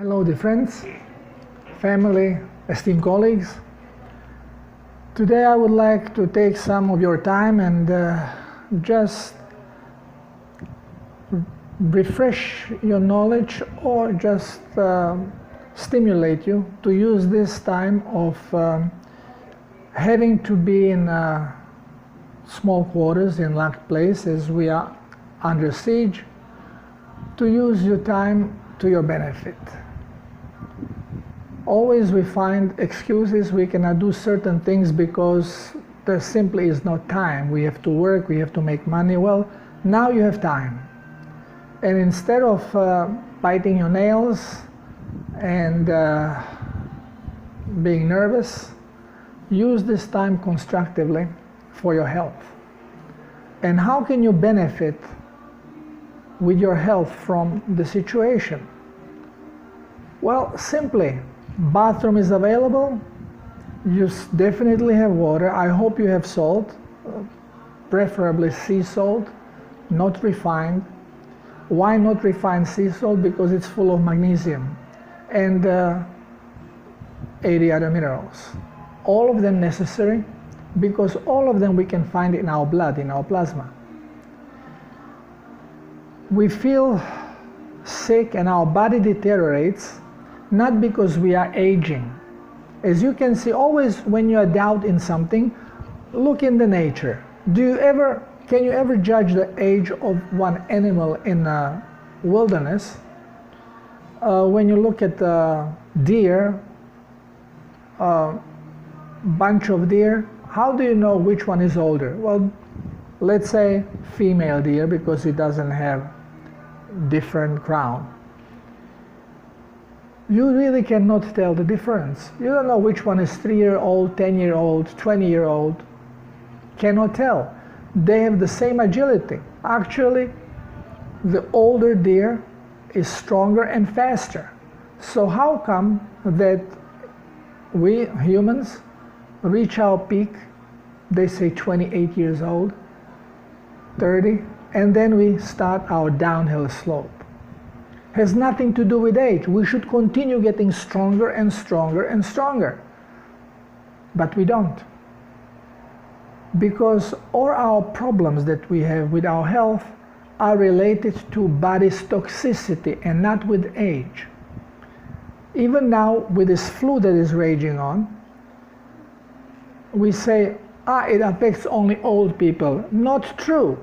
Hello dear friends, family, esteemed colleagues. Today I would like to take some of your time and just refresh your knowledge or just stimulate you to use this time of having to be in small quarters in locked place as we are under siege, to use your time to your benefit. Always we find excuses, we cannot do certain things because there simply is no time. We have to work, we have to make money. Well, now you have time. And instead of biting your nails and being nervous, use this time constructively for your health. And how can you benefit with your health from the situation? Well, simply, bathroom is available, you definitely have water. I hope you have salt, preferably sea salt, not refined. Why not refined sea salt? Because it's full of magnesium and 80 other minerals. All of them necessary because all of them we can find in our blood, in our plasma. We feel sick and our body deteriorates not because we are aging. As you can see, always when you are doubt in something, look in the nature. Can you ever judge the age of one animal in a wilderness? When you look at deer, bunch of deer, how do you know which one is older? Well, let's say female deer because it doesn't have different crown. You really cannot tell the difference. You don't know which one is 3-year-old, 10-year-old, 20-year-old. Cannot tell. They have the same agility. Actually, the older deer is stronger and faster. So how come that we humans reach our peak, they say 28 years old, 30, and then we start our downhill slope? Has nothing to do with age. We should continue getting stronger and stronger and stronger. But we don't. Because all our problems that we have with our health are related to body's toxicity and not with age. Even now with this flu that is raging on, we say, it affects only old people. Not true.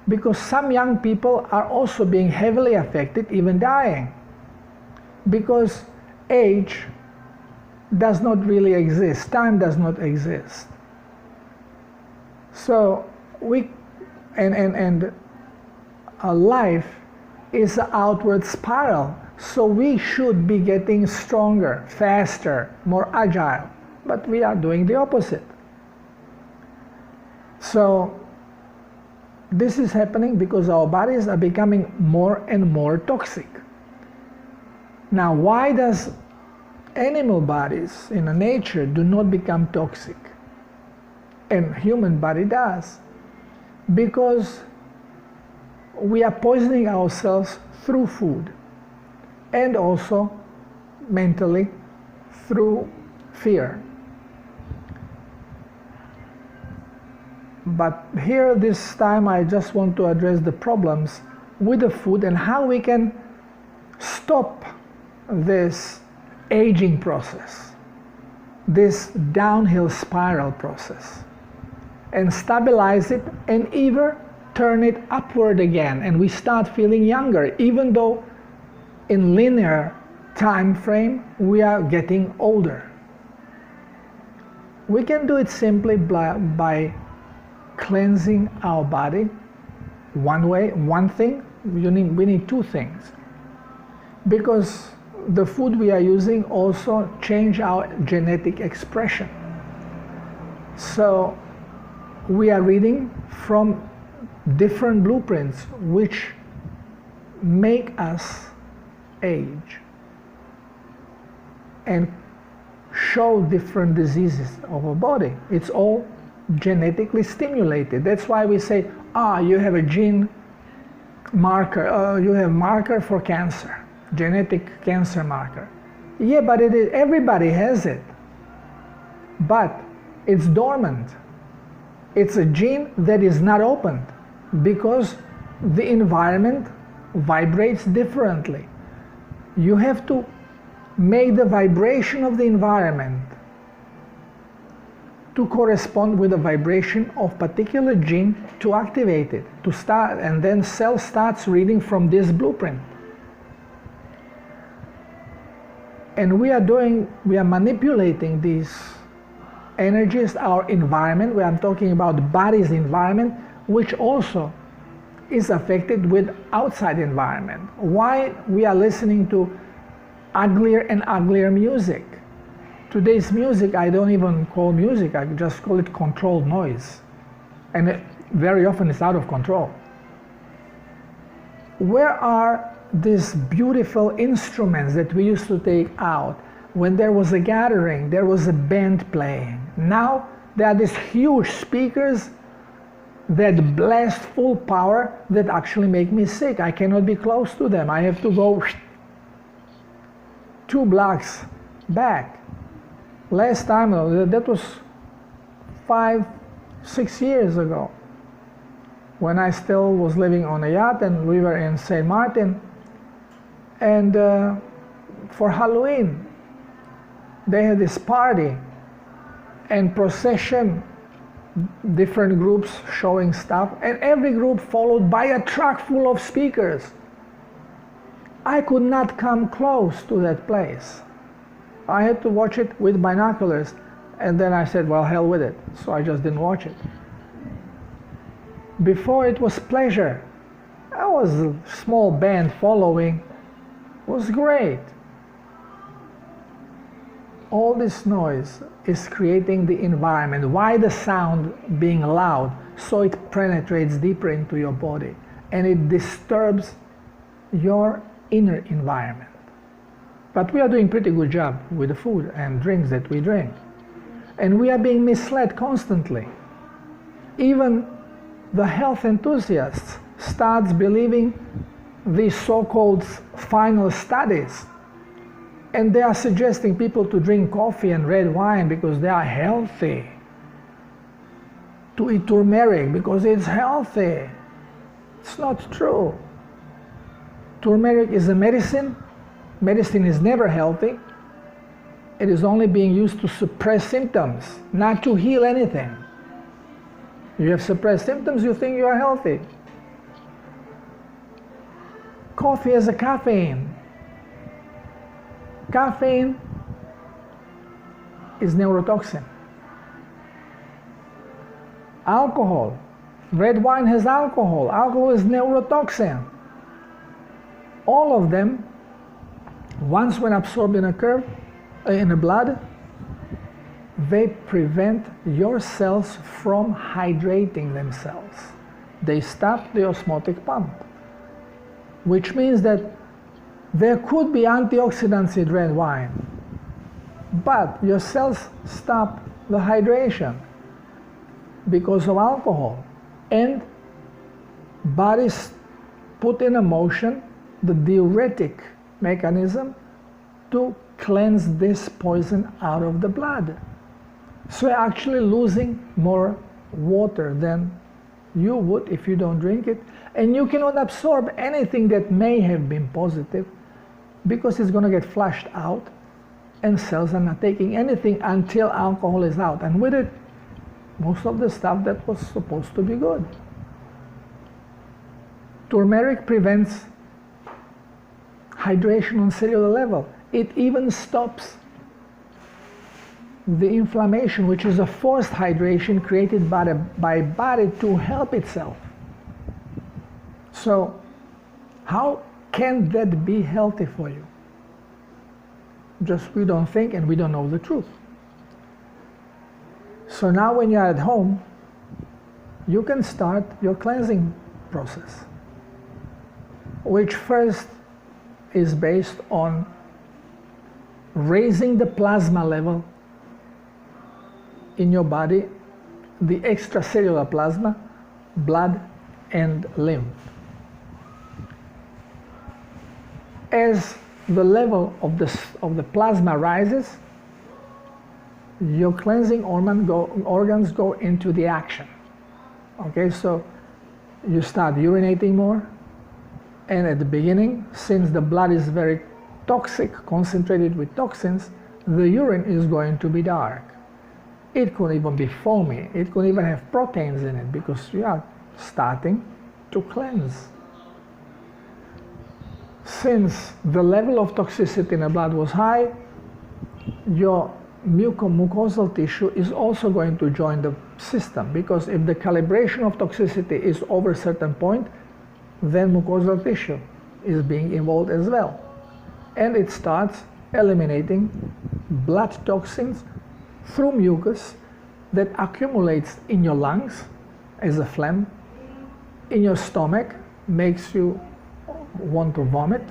Because some young people are also being heavily affected, even dying. Because age does not really exist, time does not exist. So life is an outward spiral. So we should be getting stronger, faster, more agile, but we are doing the opposite. So this is happening because our bodies are becoming more and more toxic. Now, why does animal bodies in nature do not become toxic and human body does? Because we are poisoning ourselves through food and also mentally through fear. But here this time I just want to address the problems with the food and how we can stop this aging process, this downhill spiral process, and stabilize it and even turn it upward again, and we start feeling younger, even though in linear time frame we are getting older. We can do it simply by cleansing our body. One thing, we need two things. Because the food we are using also change our genetic expression. So we are reading from different blueprints which make us age and show different diseases of our body. It's all genetically stimulated. That's why we say, you have a gene marker, you have marker for cancer. genetic cancer marker. Yeah, but everybody has it. But it's dormant. It's a gene that is not opened because the environment vibrates differently. You have to make the vibration of the environment to correspond with the vibration of particular gene to activate it, to start, and then cell starts reading from this blueprint. And we are manipulating these energies, our environment, where I'm talking about body's environment, which also is affected with outside environment. Why we are listening to uglier and uglier music? Today's music I don't even call music, I just call it controlled noise. And very often it's out of control. Where are these beautiful instruments that we used to take out? When there was a gathering, there was a band playing. Now there are these huge speakers that blast full power that actually make me sick. I cannot be close to them. I have to go 2 blocks back. Last time, that was 5-6 years ago, when I still was living on a yacht and we were in St. Martin. And for Halloween, they had this party and procession, different groups showing stuff, and every group followed by a truck full of speakers. I could not come close to that place. I had to watch it with binoculars, and then I said, well, hell with it. So I just didn't watch it. Before it was pleasure. I was a small band following. It was great. All this noise is creating the environment. Why the sound being loud? So it penetrates deeper into your body and it disturbs your inner environment. But we are doing a pretty good job with the food and drinks that we drink. And we are being misled constantly. Even the health enthusiasts starts believing these so-called final studies. And they are suggesting people to drink coffee and red wine because they are healthy. To eat turmeric because it's healthy. It's not true. Turmeric is a medicine. Medicine is never healthy. It is only being used to suppress symptoms, not to heal anything. You have suppressed symptoms, you think you are healthy. Coffee has a caffeine. Caffeine is neurotoxin. Alcohol. Red wine has alcohol. Alcohol is neurotoxin. All of them, once when absorbed in the blood, they prevent your cells from hydrating themselves. They stop the osmotic pump, which means that there could be antioxidants in red wine, but your cells stop the hydration because of alcohol, and bodies put in motion the diuretic mechanism to cleanse this poison out of the blood. So you're actually losing more water than you would if you don't drink it, and you cannot absorb anything that may have been positive because it's going to get flushed out, and cells are not taking anything until alcohol is out, and with it most of the stuff that was supposed to be good. Turmeric prevents hydration on cellular level. It even stops the inflammation, which is a forced hydration created by body to help itself. So how can that be healthy for you? Just we don't think and we don't know the truth. So now when you're at home, you can start your cleansing process, which first is based on raising the plasma level in your body, the extracellular plasma, blood and lymph. As the level of the plasma rises, your cleansing organs go into the action. Okay, so you start urinating more, and at the beginning, since the blood is very toxic, concentrated with toxins, the urine is going to be dark. It could even be foamy. It could even have proteins in it because you are starting to cleanse. Since the level of toxicity in the blood was high, your mucosal tissue is also going to join the system, because if the calibration of toxicity is over a certain point, then mucosal tissue is being involved as well. And it starts eliminating blood toxins through mucus that accumulates in your lungs as a phlegm, in your stomach, makes you want to vomit,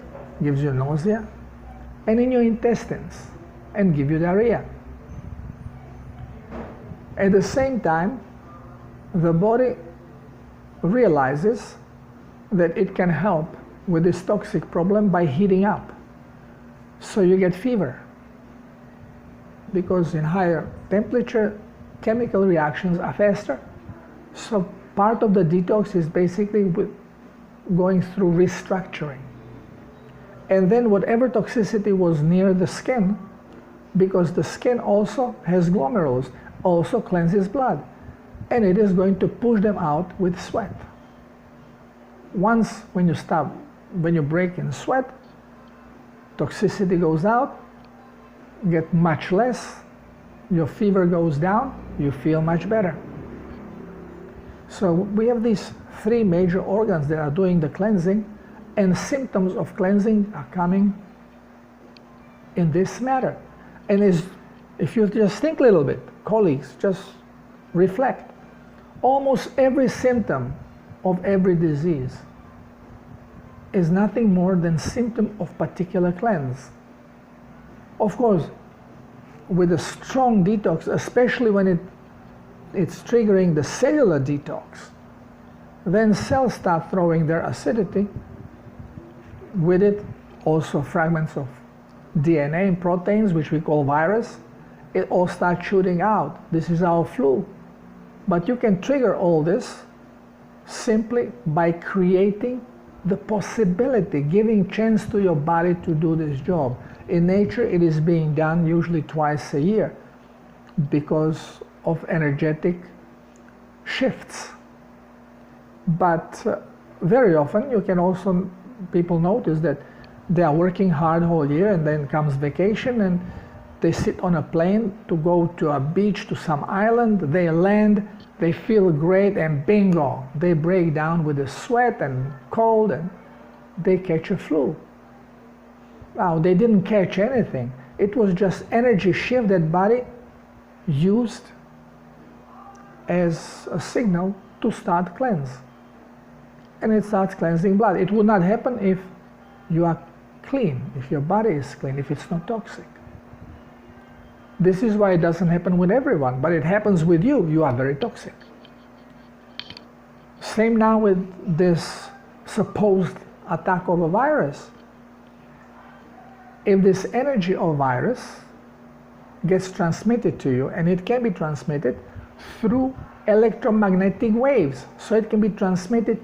gives you nausea, and in your intestines, and give you diarrhea. At the same time, the body realizes that it can help with this toxic problem by heating up. So you get fever, because in higher temperature, chemical reactions are faster. So part of the detox is basically going through restructuring. And then whatever toxicity was near the skin, because the skin also has glomerulus, also cleanses blood, and it is going to push them out with sweat. Once, when you break in sweat, toxicity goes out, get much less, your fever goes down, you feel much better. So we have these three major organs that are doing the cleansing, and symptoms of cleansing are coming in this matter. And if you just think a little bit, colleagues, just reflect. Almost every symptom of every disease is nothing more than symptom of particular cleanse. Of course, with a strong detox, especially when it's triggering the cellular detox, then cells start throwing their acidity, with it also fragments of DNA and proteins, which we call virus. It all starts shooting out. This is our flu. But you can trigger all this simply by creating the possibility, giving chance to your body to do this job. In nature, it is being done usually twice a year because of energetic shifts. But very often you can also, people notice that they are working hard whole year, and then comes vacation and they sit on a plane to go to a beach, to some island, they land, they feel great, and bingo, they break down with the sweat and cold, and they catch a flu. Now, they didn't catch anything. It was just energy shift that body used as a signal to start cleanse. And it starts cleansing blood. It would not happen if you are clean, if your body is clean, if it's not toxic. This is why it doesn't happen with everyone, but it happens with you. You are very toxic. Same now with this supposed attack of a virus. If this energy of virus gets transmitted to you, and it can be transmitted through electromagnetic waves, so it can be transmitted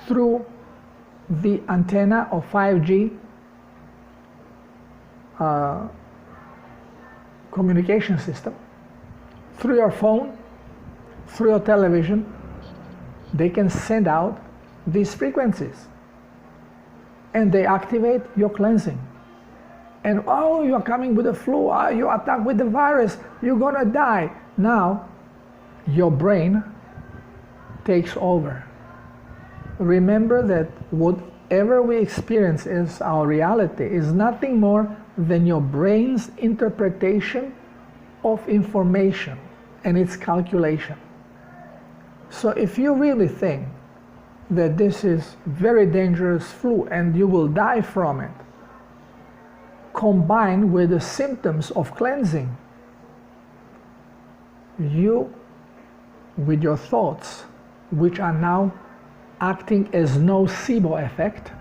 through the antenna of 5G communication system, through your phone, through your television. They can send out these frequencies, and they activate your cleansing. And oh, you are coming with the flu, you are attacked with the virus, you're gonna die. Now, your brain takes over. Remember that whatever we experience as our reality is nothing more than your brain's interpretation of information and its calculation. So if you really think that this is very dangerous flu and you will die from it, combined with the symptoms of cleansing, you, with your thoughts, which are now acting as nocebo effect,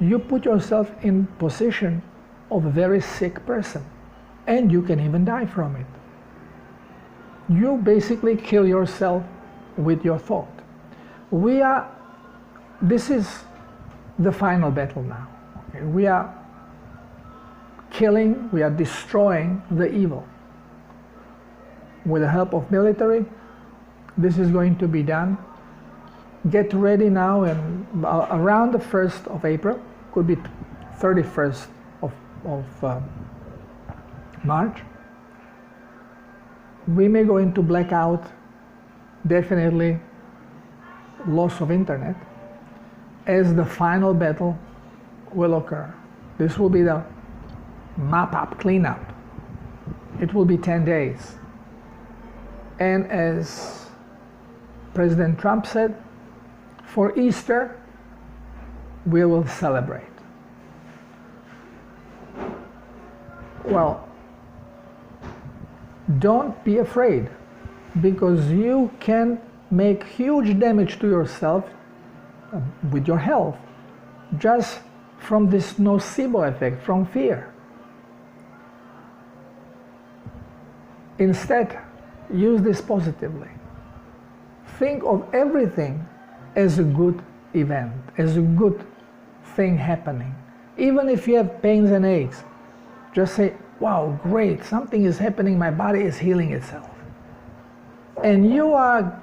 you put yourself in position of a very sick person, and you can even die from it. You basically kill yourself with your thought. This is the final battle now. Okay? We are killing, we are destroying the evil. With the help of military, this is going to be done. Get ready now, and around the 1st of April, could be 31st of March, we may go into blackout, definitely loss of internet, as the final battle will occur. This will be the mop-up, cleanup. It will be 10 days. And as President Trump said, for Easter, we will celebrate. Well, don't be afraid, because you can make huge damage to yourself with your health just from this nocebo effect, from fear. Instead, use this positively. Think of everything as a good event, as a good thing happening. Even if you have pains and aches, just say, wow, great, something is happening, my body is healing itself. And you are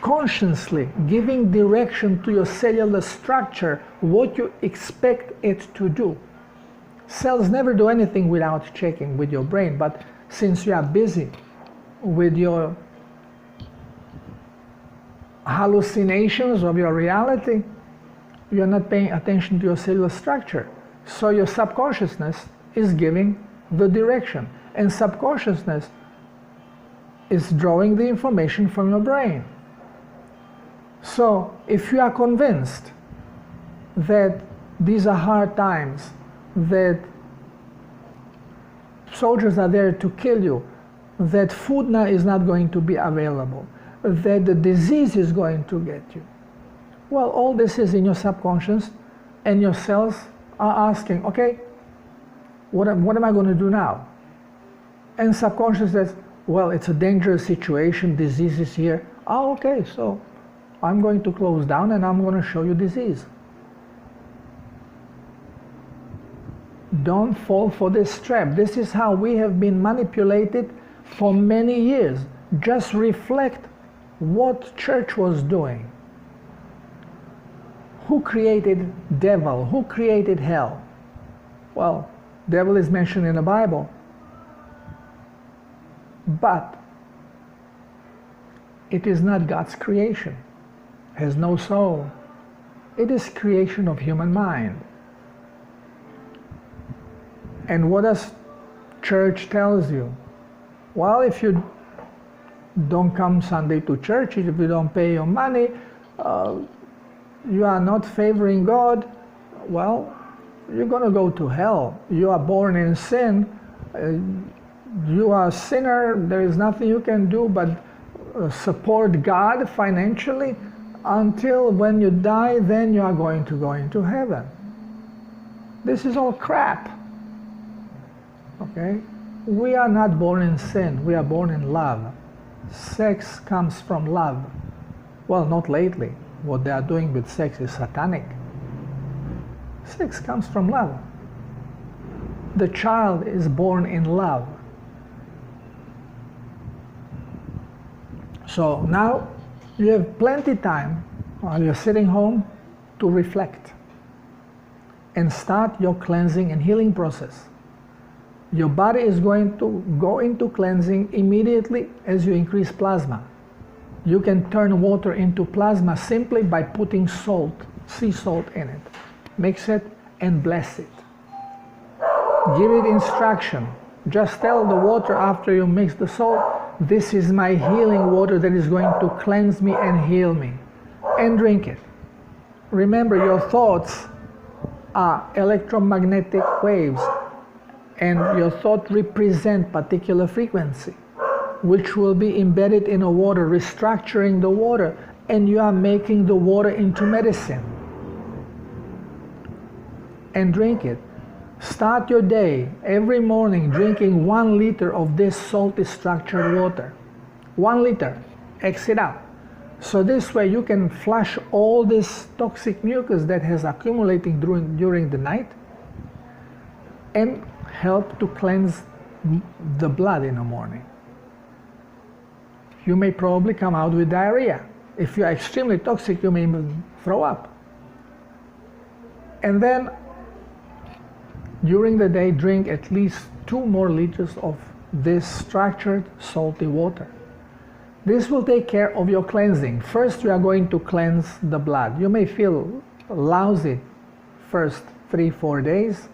consciously giving direction to your cellular structure what you expect it to do. Cells never do anything without checking with your brain, but since you are busy with your hallucinations of your reality, you are not paying attention to your cellular structure. So your subconsciousness is giving the direction, and subconsciousness is drawing the information from your brain. So if you are convinced that these are hard times, that soldiers are there to kill you, that food now is not going to be available, that the disease is going to get you, well, all this is in your subconscious, and your cells are asking, okay, what am I going to do now? And subconscious says, well, it's a dangerous situation, disease is here. Oh, okay, so I'm going to close down and I'm going to show you disease. Don't fall for this trap. This is how we have been manipulated for many years. Just reflect what church was doing. Who created devil? Who created hell? Well, devil is mentioned in the Bible, but it is not God's creation. Has no soul. It is creation of human mind. And what does church tells you? Well, if you don't come Sunday to church, if you don't pay your money, you are not favoring God, well, you're going to go to hell. You are born in sin. You are a sinner. There is nothing you can do but support God financially until when you die, then you are going to go into heaven. This is all crap. Okay? We are not born in sin. We are born in love. Sex comes from love. Well, not lately. What they are doing with sex is satanic. Sex comes from love. The child is born in love. So now you have plenty time while you're sitting home to reflect and start your cleansing and healing process. Your body is going to go into cleansing immediately as you increase plasma. You can turn water into plasma simply by putting salt, sea salt in it. Mix it and bless it. Give it instruction. Just tell the water after you mix the salt, this is my healing water that is going to cleanse me and heal me. And drink it. Remember, your thoughts are electromagnetic waves, and your thought represent particular frequency, which will be embedded in a water, restructuring the water, and you are making the water into medicine. and drink it. Start your day every morning drinking 1 liter of this salty structured water. 1 liter, exit out. So this way you can flush all this toxic mucus that has accumulating during the night and help to cleanse the blood in the morning. You may probably come out with diarrhea. If you are extremely toxic, you may even throw up. And then during the day, drink at least 2 more liters of this structured salty water. This will take care of your cleansing. First, we are going to cleanse the blood. You may feel lousy first 3-4 days,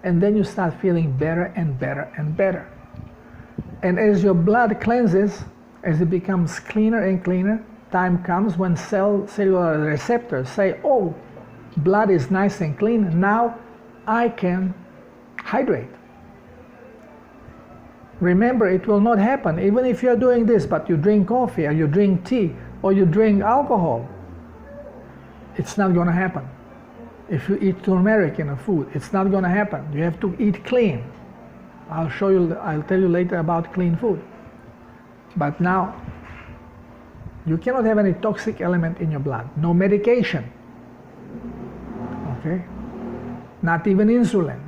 and then you start feeling better and better and better. And as your blood cleanses, as it becomes cleaner and cleaner, time comes when cellular receptors say, oh, blood is nice and clean, now I can hydrate. Remember, it will not happen even if you're doing this, but you drink coffee or you drink tea or you drink alcohol. It's not going to happen. If you eat turmeric in a food, it's not going to happen. You have to eat clean. I'll tell you later about clean food. But now, you cannot have any toxic element in your blood. No medication. Okay? Not even insulin.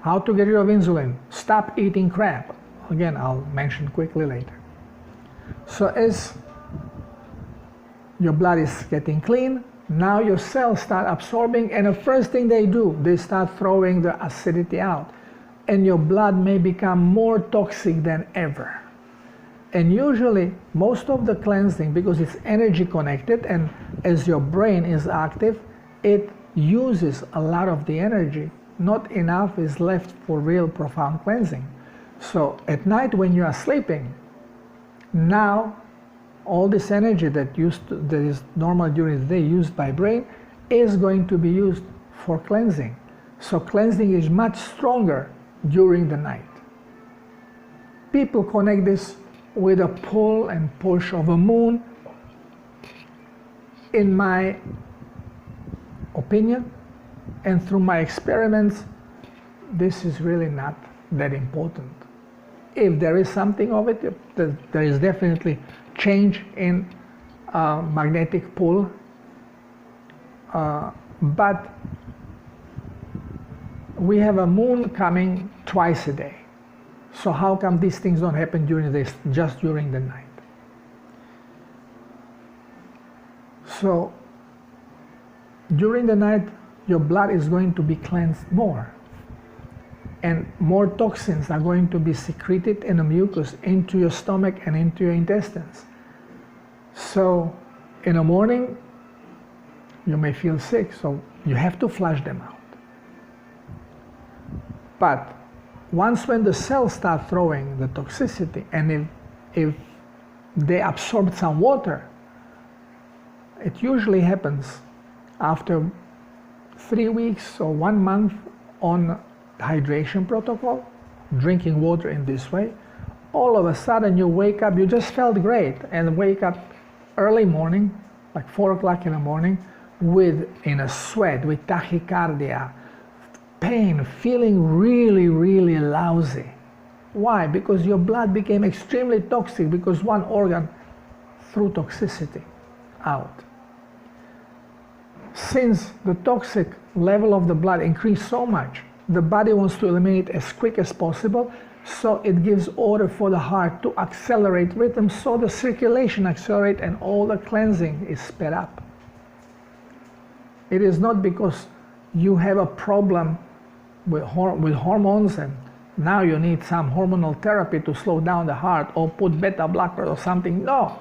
How to get rid of insulin? Stop eating crap. Again, I'll mention quickly later. So as your blood is getting clean, now your cells start absorbing, and the first thing they do, they start throwing the acidity out. And your blood may become more toxic than ever. And usually, most of the cleansing, because it's energy connected, and as your brain is active, it uses a lot of the energy. Not enough is left for real profound cleansing. So at night when you are sleeping, now all this energy that is normal during the day used by brain is going to be used for cleansing. So cleansing is much stronger during the night. People connect this with a pull and push of a moon. In my opinion, and through my experiments, this is really not that important. If there is something of it, there is definitely change in magnetic pull, but we have a moon coming twice a day. So how come these things don't happen just during the night? So during the night, your blood is going to be cleansed more, and more toxins are going to be secreted in the mucus into your stomach and into your intestines. So in the morning, you may feel sick, so you have to flush them out. But once when the cells start throwing the toxicity, and if they absorb some water, it usually happens after 3 weeks or 1 month on hydration protocol, drinking water in this way. All of a sudden you wake up, you just felt great, and wake up early morning, like 4 o'clock in the morning, in a sweat, with tachycardia, pain, feeling really, really lousy. Why? Because your blood became extremely toxic, because one organ threw toxicity out. Since the toxic level of the blood increased so much, the body wants to eliminate as quick as possible, so it gives order for the heart to accelerate rhythm, so the circulation accelerates and all the cleansing is sped up. It is not because you have a problem with hormones and now you need some hormonal therapy to slow down the heart or put beta blocker or something. No,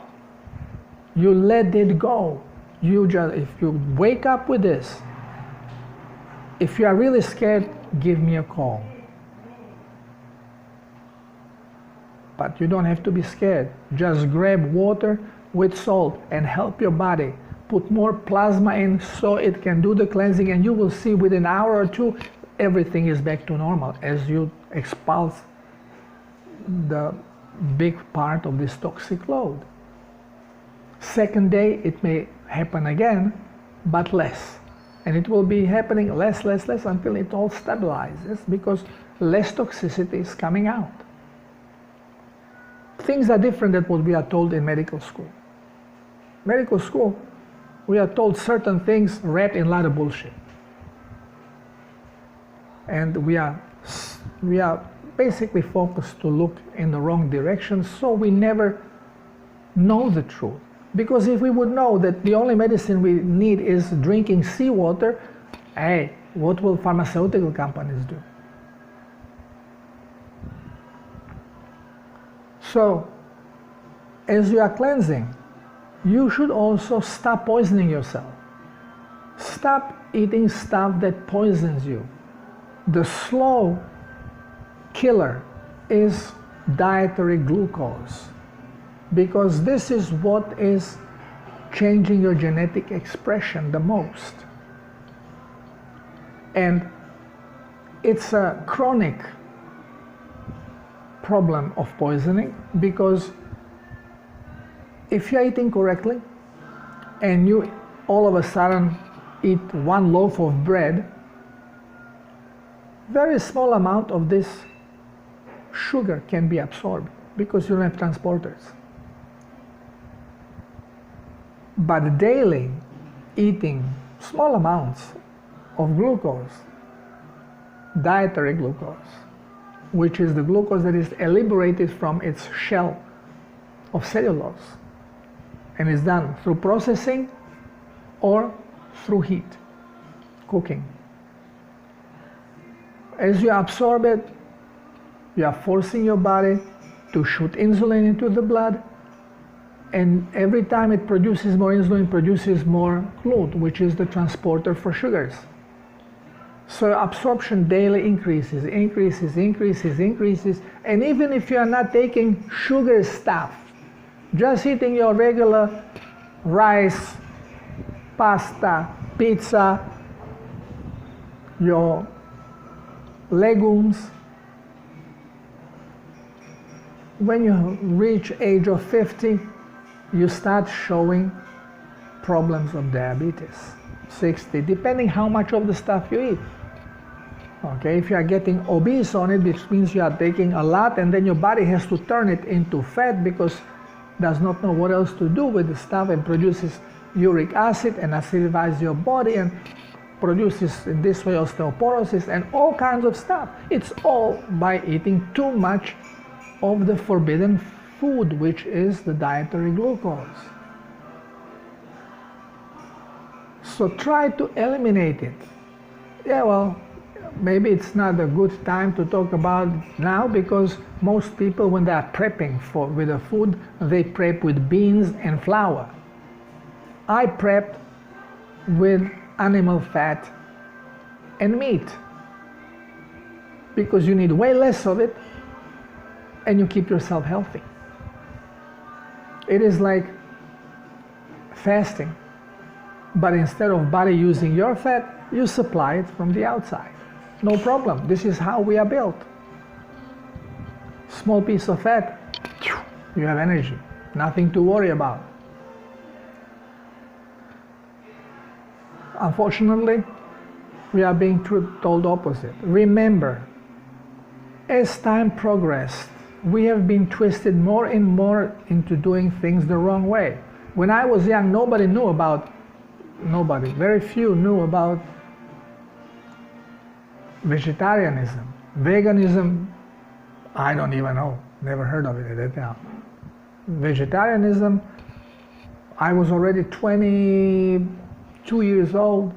you let it go. If you wake up with this, if you are really scared, give me a call. But you don't have to be scared. Just grab water with salt and help your body. Put more plasma in so it can do the cleansing, and you will see within an hour or two, everything is back to normal as you expulse the big part of this toxic load. Second day, it may happen again, but less. And it will be happening less until it all stabilizes, because less toxicity is coming out. Things are different than what we are told in medical school. Medical school, we are told certain things wrapped in a lot of bullshit. And we are basically focused to look in the wrong direction, so we never know the truth. Because if we would know that the only medicine we need is drinking seawater, hey, what will pharmaceutical companies do? So, as you are cleansing, you should also stop poisoning yourself. Stop eating stuff that poisons you. The slow killer is dietary glucose, because this is what is changing your genetic expression the most. And it's a chronic problem of poisoning, because if you're eating correctly and you all of a sudden eat one loaf of bread, very small amount of this sugar can be absorbed because you don't have transporters. But daily eating small amounts of glucose, dietary glucose, which is the glucose that is liberated from its shell of cellulose and is done through processing or through heat, cooking. As you absorb it, you are forcing your body to shoot insulin into the blood, and every time it produces more insulin, it produces more GLUT, which is the transporter for sugars. So absorption daily increases, and even if you are not taking sugar stuff, just eating your regular rice, pasta, pizza, your legumes, when you reach age of 50, you start showing problems of diabetes. 60, depending how much of the stuff you eat. Okay, if you are getting obese on it, which means you are taking a lot, and then your body has to turn it into fat because does not know what else to do with the stuff, and produces uric acid and acidifies your body and produces in this way osteoporosis and all kinds of stuff. It's all by eating too much of the forbidden food, which is the dietary glucose. So try to eliminate it. Yeah, well, maybe it's not a good time to talk about it now, because most people, when they are prepping with the food, they prep with beans and flour. I prepped with animal fat and meat, because you need way less of it and you keep yourself healthy. It is like fasting, but instead of body using your fat, you supply it from the outside. No problem. This is how we are built. Small piece of fat, you have energy, nothing to worry about. Unfortunately, we are being told opposite. Remember, as time progressed, we have been twisted more and more into doing things the wrong way. When I was young, very few knew about vegetarianism. Veganism, I don't even know, never heard of it at that time. Vegetarianism, I was already 22 years old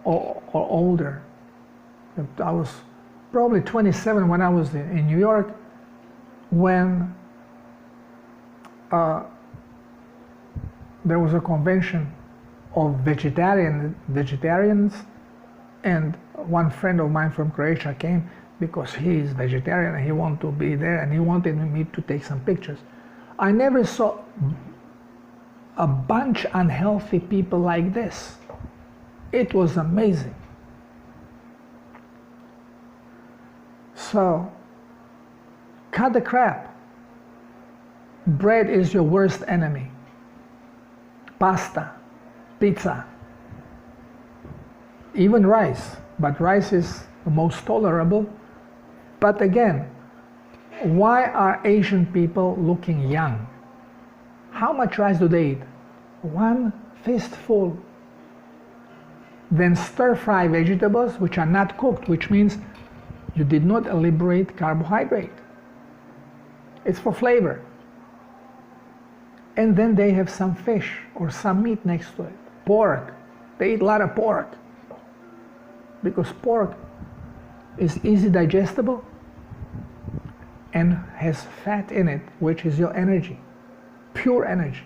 or older. I was probably 27 when I was in New York, when there was a convention of vegetarians, and one friend of mine from Croatia came because he is vegetarian and he wanted to be there, and he wanted me to take some pictures. I never saw a bunch unhealthy people like this. It was amazing. So, cut the crap. Bread is your worst enemy. Pasta, pizza, even rice, but rice is the most tolerable. But again, why are Asian people looking young? How much rice do they eat? One fistful. Then stir-fry vegetables which are not cooked, which means you did not liberate carbohydrate. It's for flavor. And then they have some fish or some meat next to it. Pork. They eat a lot of pork. Because pork is easy digestible and has fat in it, which is your energy, pure energy.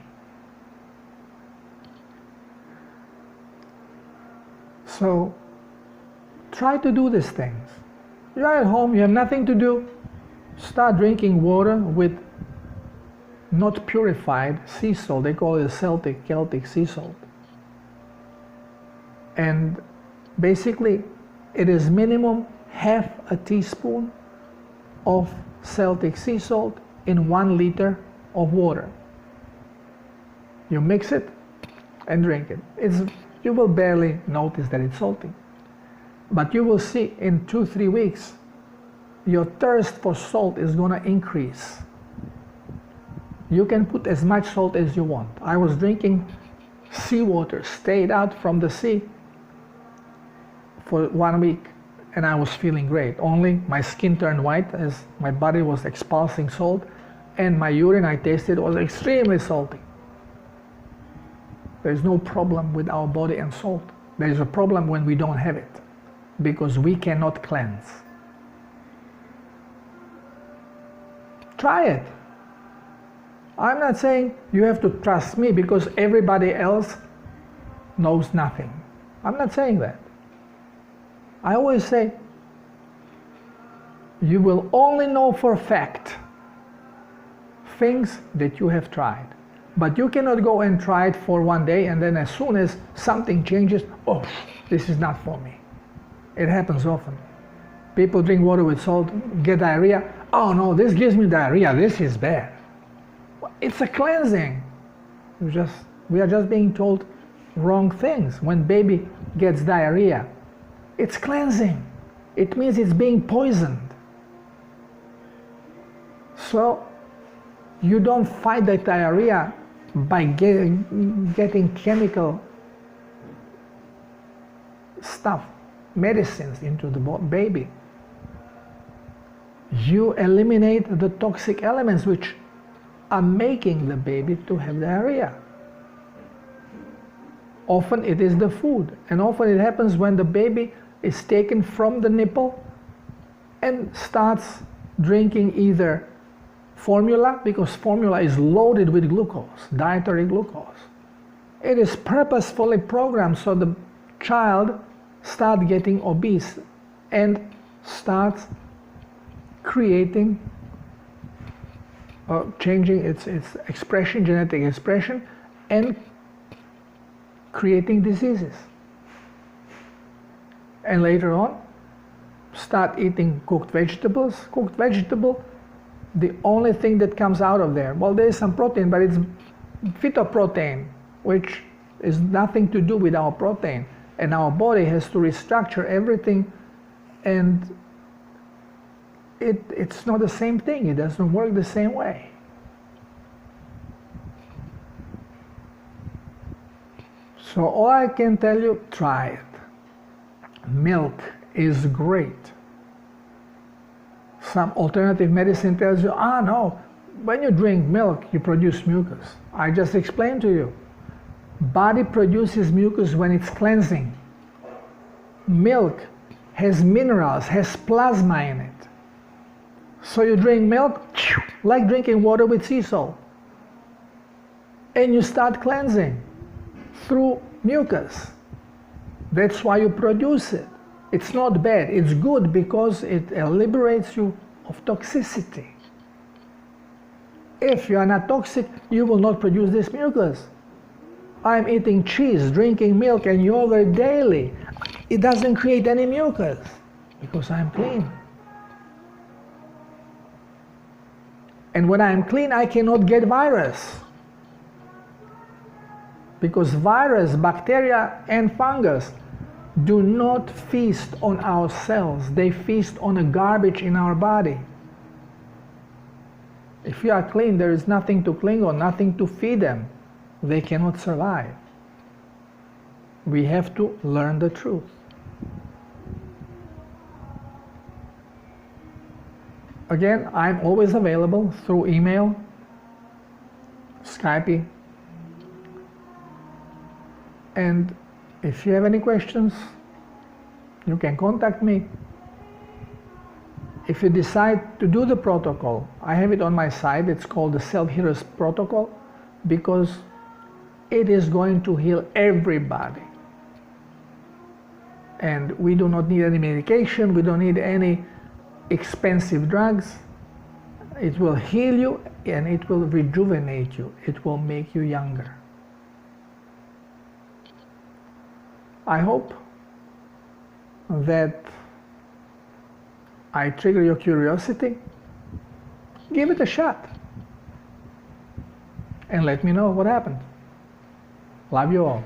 So try to do these things. You're at home, you have nothing to do, start drinking water with not purified sea salt. They call it Celtic sea salt. And basically it is minimum half a teaspoon of Celtic sea salt in 1 liter of water. You mix it and drink it. You will barely notice that it's salty. But you will see in 2-3 weeks, your thirst for salt is going to increase. You can put as much salt as you want. I was drinking seawater, stayed out from the sea for 1 week, and I was feeling great. Only my skin turned white as my body was expulsing salt, and my urine I tasted was extremely salty. There's no problem with our body and salt. There's a problem when we don't have it, because we cannot cleanse. Try it. I'm not saying you have to trust me because everybody else knows nothing. I'm not saying that. I always say you will only know for a fact things that you have tried. But you cannot go and try it for 1 day and then as soon as something changes, oh, this is not for me. It happens often. People drink water with salt, get diarrhea. Oh no, this gives me diarrhea, this is bad. It's a cleansing. We are just being told wrong things. When baby gets diarrhea, it's cleansing. It means it's being poisoned. So you don't fight the diarrhea by getting chemical stuff, medicines into the baby. You eliminate the toxic elements which are making the baby to have diarrhea. Often it is the food, and often it happens when the baby is taken from the nipple and starts drinking either formula, because formula is loaded with glucose, dietary glucose. It is purposefully programmed so the child starts getting obese and starts creating changing its expression, genetic expression, and creating diseases. And later on, start eating cooked vegetables. Cooked vegetable, the only thing that comes out of there, well, there is some protein, but it's phytoprotein, which is nothing to do with our protein. And our body has to restructure everything, and it's not the same thing. It doesn't work the same way. So all I can tell you, try it. Milk is great. Some alternative medicine tells you, no, when you drink milk, you produce mucus. I just explained to you. Body produces mucus when it's cleansing. Milk has minerals, has plasma in it. So you drink milk, like drinking water with sea salt. And you start cleansing through mucus. That's why you produce it. It's not bad, it's good because it liberates you of toxicity. If you are not toxic, you will not produce this mucus. I'm eating cheese, drinking milk and yogurt daily. It doesn't create any mucus because I'm clean. And when I'm clean, I cannot get virus. Because virus, bacteria and fungus, do not feast on our cells. They feast on the garbage in our body. If you are clean, there is nothing to cling on, nothing to feed them. They cannot survive. We have to learn the truth. Again, I'm always available through email, Skype, and if you have any questions, you can contact me. If you decide to do the protocol, I have it on my site. It's called the Self-Healers Protocol, because it is going to heal everybody. And we do not need any medication, we don't need any expensive drugs. It will heal you and it will rejuvenate you. It will make you younger. I hope that I trigger your curiosity. Give it a shot and let me know what happened. Love you all.